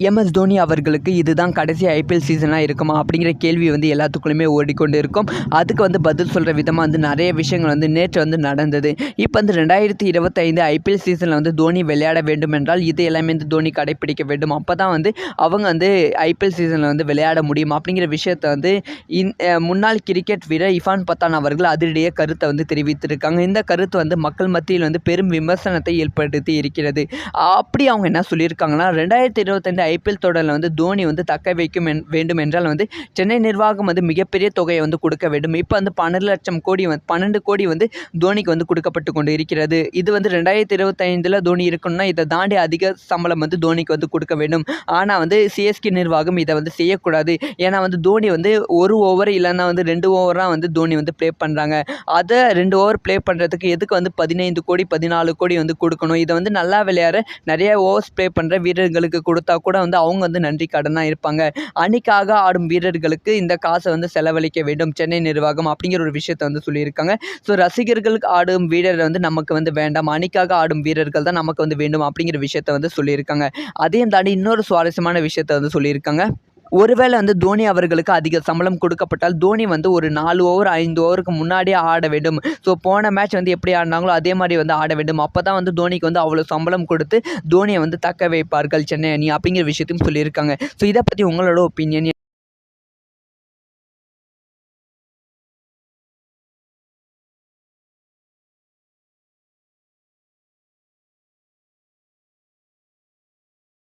MS Dhoni அவர்களுக்கு இதுதான் கடைசி ஐபிஎல் சீசனாக இருக்குமா அப்படிங்கிற கேள்வி வந்து எல்லாத்துக்குள்ளுமே ஓடிக்கொண்டு இருக்கும். அதுக்கு வந்து பதில் சொல்கிற விதமாக வந்து நிறைய விஷயங்கள் வந்து நேற்று வந்து நடந்தது. இப்போ வந்து 2025 ஐபிஎல் சீசனில் வந்து தோனி விளையாட வேண்டும் என்றால் இது எல்லாமே வந்து தோனி கடைப்பிடிக்க வேண்டும். அப்போ தான் வந்து அவங்க வந்து ஐபிஎல் சீசனில் வந்து விளையாட முடியும் அப்படிங்கிற விஷயத்தை வந்து முன்னாள் கிரிக்கெட் வீரர் இர்ஃபான் பத்தான் அவர்கள் அதிரடிய கருத்தை வந்து தெரிவித்திருக்காங்க. இந்த கருத்து வந்து மக்கள் மத்தியில் வந்து பெரும் விமர்சனத்தை ஏற்படுத்தி இருக்கிறது. அப்படி அவங்க என்ன சொல்லியிருக்காங்கன்னா 2025 ஐபிஎல் தொடரில் வந்து தோனி வந்து தக்க வைக்க வேண்டும் என்றால் வந்து சென்னை நிர்வாகம் வந்து மிகப்பெரிய தொகையை வந்து கொடுக்க வேண்டும். இப்போ வந்து 12 கோடி வந்து தோனிக்கு வந்து கொடுக்கப்பட்டு கொண்டு இருக்கிறது. இது வந்து 2025 தோனி இருக்கணும்னா இதை தாண்டி அதிக சம்பளம் வந்து தோனிக்கு வந்து கொடுக்க வேண்டும். ஆனால் வந்து சிஎஸ்கே நிர்வாகம் இதை வந்து செய்யக்கூடாது. ஏன்னா வந்து தோனி வந்து 1 ஓவர் இல்லைன்னா வந்து 2 ஓவராக வந்து தோனி வந்து ப்ளே பண்ணுறாங்க. அதை 2 ஓவர் ப்ளே பண்ணுறதுக்கு எதுக்கு வந்து 15 கோடி 14 கோடி வந்து கொடுக்கணும். இதை வந்து நல்லா விளையாட நிறைய ஓவர்ஸ் ப்ளே பண்ணுற வீரர்களுக்கு கொடுத்தா கூட வந்து அவங்க வந்து நன்றி கடனாக இருப்பாங்க. அணிக்காக ஆடும் வீரர்களுக்கு இந்த காசை வந்து செலவழிக்க வேண்டும் சென்னை நிர்வாகம் அப்படிங்கிற ஒரு விஷயத்தை வந்து சொல்லியிருக்காங்க. ஸோ ரசிகர்களுக்கு ஆடும் வீரர் வந்து நமக்கு வந்து வேண்டாம், அணிக்காக ஆடும் வீரர்கள் தான் நமக்கு வந்து வேண்டும் அப்படிங்கிற விஷயத்தை வந்து சொல்லியிருக்காங்க. அதையும் தாண்டி இன்னொரு சுவாரஸ்யமான விஷயத்தை வந்து சொல்லியிருக்காங்க. ஒருவேளை வந்து தோனி அவர்களுக்கு அதிக சம்பளம் கொடுக்கப்பட்டால் தோனி வந்து ஒரு 4 ஓவர் 5 ஓவருக்கு முன்னாடியே ஆட வேண்டும். ஸோ போன மேட்ச் வந்து எப்படி ஆடினாங்களோ அதே மாதிரி வந்து ஆட வேண்டும். அப்போ தான் வந்து தோனிக்கு வந்து அவ்வளோ சம்பளம் கொடுத்து தோனியை வந்து தக்க வைப்பார்கள் சென்னை அணி அப்படிங்கிற விஷயத்தையும் சொல்லியிருக்காங்க. ஸோ இதை பற்றி உங்களோட ஒப்பீனியன்